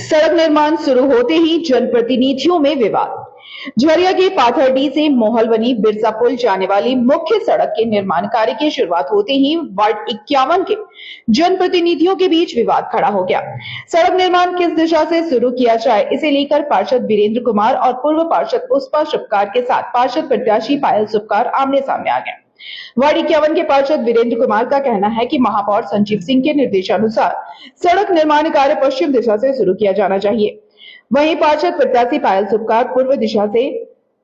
सड़क निर्माण शुरू होते ही जनप्रतिनिधियों में विवाद। झरिया के पाथरडी से मोहलवनी बिरसा पुल जाने वाली मुख्य सड़क के निर्माण कार्य की शुरुआत होते ही वार्ड 51 के जनप्रतिनिधियों के बीच विवाद खड़ा हो गया। सड़क निर्माण किस दिशा से शुरू किया जाए, इसे लेकर पार्षद वीरेंद्र कुमार और पूर्व पार्षद पुष्पा शुभकार के साथ पार्षद प्रत्याशी पायल शुभकार आमने सामने आ गए। वार्ड 51 के पार्षद वीरेंद्र कुमार का कहना है कि महापौर संजीव सिंह के निर्देशानुसार सड़क निर्माण कार्य पश्चिम दिशा से शुरू किया जाना चाहिए। वहीं पार्षद प्रत्याशी पायल शुभकार पूर्व दिशा से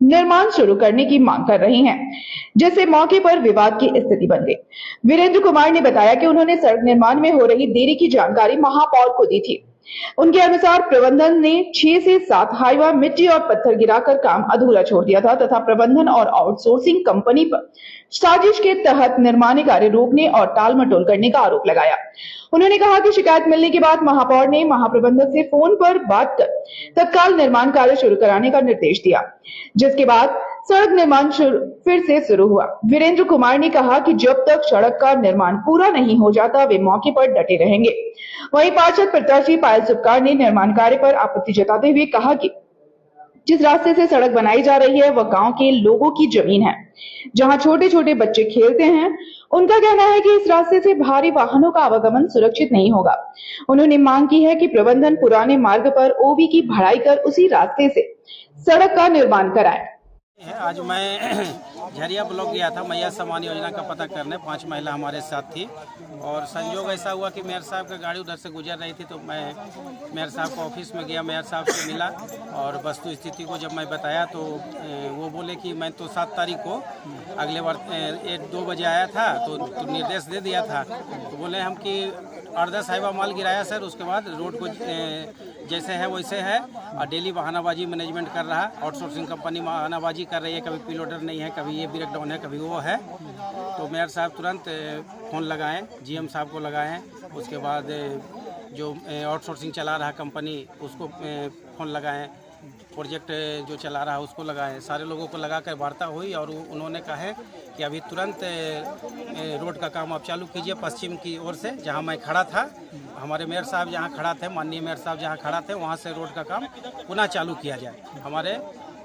निर्माण शुरू करने की मांग कर रही हैं, जिससे मौके पर विवाद की स्थिति बन गई। वीरेंद्र कुमार ने बताया कि उन्होंने सड़क निर्माण में हो रही देरी की जानकारी महापौर को दी थी। उनके अनुसार प्रबंधन ने 6 से 7 हाईवा मिट्टी और पत्थर गिराकर काम अधूरा छोड़ दिया था तथा प्रबंधन और आउटसोर्सिंग कंपनी पर साजिश के तहत निर्माण कार्य रोकने और टाल मटोल करने का आरोप लगाया। उन्होंने कहा कि शिकायत मिलने के बाद महापौर ने महाप्रबंधक से फोन पर बात कर तत्काल निर्माण कार्य शुरू कराने का निर्देश दिया, जिसके बाद सड़क निर्माण फिर से शुरू हुआ। वीरेंद्र कुमार ने कहा कि जब तक सड़क का निर्माण पूरा नहीं हो जाता वे मौके पर डटे रहेंगे। वहीं पार्षद प्रत्याशी पायल शुभकार ने निर्माण कार्य पर आपत्ति जताते हुए कहा कि जिस रास्ते से सड़क बनाई जा रही है वह गांव के लोगों की जमीन है, जहां छोटे छोटे बच्चे खेलते हैं। उनका कहना है कि इस रास्ते से भारी वाहनों का आवागमन सुरक्षित नहीं होगा। उन्होंने मांग की है कि प्रबंधन पुराने मार्ग पर ओबी की भराई कर उसी रास्ते से सड़क का निर्माण कराए। आज मैं झरिया ब्लॉक गया था मैया सम्मान योजना का पता करने। 5 महिला हमारे साथ थी और संयोग ऐसा हुआ कि मेयर साहब की गाड़ी उधर से गुजर रही थी तो मैं मेयर साहब को ऑफिस में गया, मेयर साहब से मिला और वस्तु स्थिति को जब मैं बताया तो वो बोले कि मैं तो 7 तारीख को अगले बार 2 बजे आया था तो निर्देश दे दिया था। तो बोले हम कि 8-10 हाईवा माल गिराया सर, उसके बाद रोड को जैसे है वैसे है और डेली बहानाबाजी मैनेजमेंट कर रहा है। आउटसोर्सिंग कंपनी बहानाबाजी कर रही है, कभी पिलोडर नहीं है, कभी ये ब्रेक डाउन है, कभी वो है। तो मेयर साहब तुरंत फ़ोन लगाएं, जीएम साहब को लगाएं, उसके बाद जो आउटसोर्सिंग चला रहा कंपनी उसको फ़ोन लगाएं, प्रोजेक्ट जो चला रहा है उसको लगाएं। सारे लोगों को लगाकर वार्ता हुई और उन्होंने कहा है कि अभी तुरंत रोड का काम आप चालू कीजिए पश्चिम की ओर से, जहां मैं खड़ा था। हमारे मेयर साहब जहां खड़ा थे, माननीय मेयर साहब जहां खड़ा थे वहां से रोड का काम पुनः चालू किया जाए। हमारे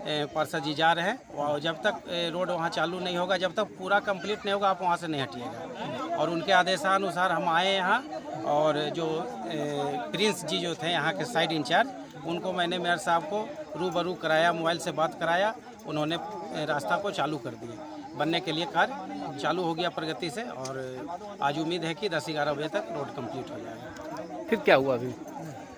पार्षद जी जा रहे हैं और जब तक रोड वहाँ चालू नहीं होगा, जब तक पूरा कंप्लीट नहीं होगा आप वहाँ से नहीं हटिएगा। और उनके आदेशानुसार हम आए यहाँ और जो प्रिंस जी जो थे यहाँ के साइड इंचार्ज, उनको मैंने मेयर साहब को रूबरू कराया, मोबाइल से बात कराया। उन्होंने रास्ता को चालू कर दिया, बनने के लिए कार्य चालू हो गया प्रगति से और आज उम्मीद है कि 10-11 बजे तक रोड कंप्लीट हो जाएगा। फिर क्या हुआ? अभी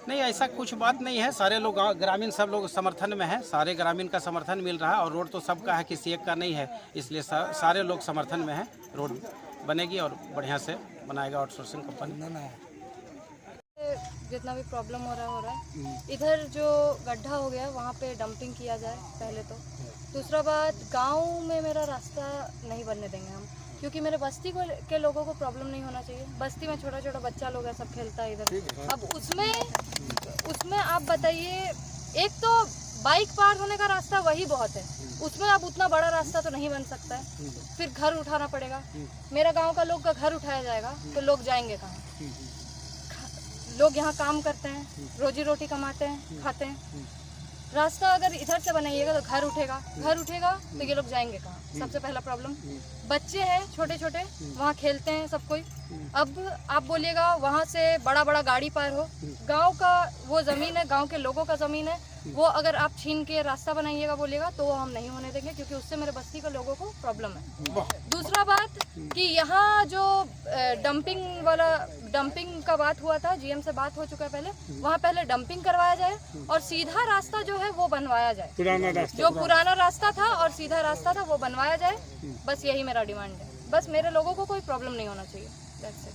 नहीं, ऐसा कुछ बात नहीं है। सारे लोग ग्रामीण सब लोग समर्थन में हैं, सारे ग्रामीण का समर्थन मिल रहा है और रोड तो सबका है, किसी एक का नहीं है, इसलिए सारे लोग समर्थन में हैं। रोड बनेगी और बढ़िया से बनाएगा आउटसोर्सिंग कंपनी। जितना भी प्रॉब्लम हो रहा है इधर जो गड्ढा हो गया वहाँ पे डंपिंग किया जाए पहले तो। दूसरा बात, गांव में मेरा रास्ता नहीं बनने देंगे हम, क्योंकि मेरे बस्ती के लोगों को प्रॉब्लम नहीं होना चाहिए। बस्ती में छोटा छोटा बच्चा लोग है, सब खेलता है इधर। अब उसमें आप बताइए, एक तो बाइक पार होने का रास्ता वही बहुत है, उसमें अब उतना बड़ा रास्ता तो नहीं बन सकता है। फिर घर उठाना पड़ेगा, मेरा गांव का लोग का घर उठाया जाएगा तो लोग जाएंगे कहाँ? लोग यहाँ काम करते हैं, रोजी रोटी कमाते हैं, खाते हैं। रास्ता अगर इधर से बनाइएगा तो घर उठेगा तो ये लोग जाएंगे कहाँ? सबसे पहला प्रॉब्लम। बच्चे हैं छोटे छोटे, वहाँ खेलते हैं सब कोई। अब आप बोलिएगा वहाँ से बड़ा बड़ा गाड़ी पार हो, गांव का वो ज़मीन है, गांव के लोगों का ज़मीन है, वो अगर आप छीन के रास्ता बनाइएगा बोलिएगा तो वो हम नहीं होने देंगे, क्योंकि उससे मेरे बस्ती के लोगों को प्रॉब्लम है। दूसरा बात कि यहाँ जो डंपिंग का बात हुआ था, जीएम से बात हो चुका है पहले, वहाँ पहले डंपिंग करवाया जाए और सीधा रास्ता जो है वो बनवाया जाए। जो पुराना रास्ता था और सीधा रास्ता था वो बनवाया जाए, बस यही मेरा डिमांड है। बस मेरे लोगों को कोई प्रॉब्लम नहीं होना चाहिए। That's it.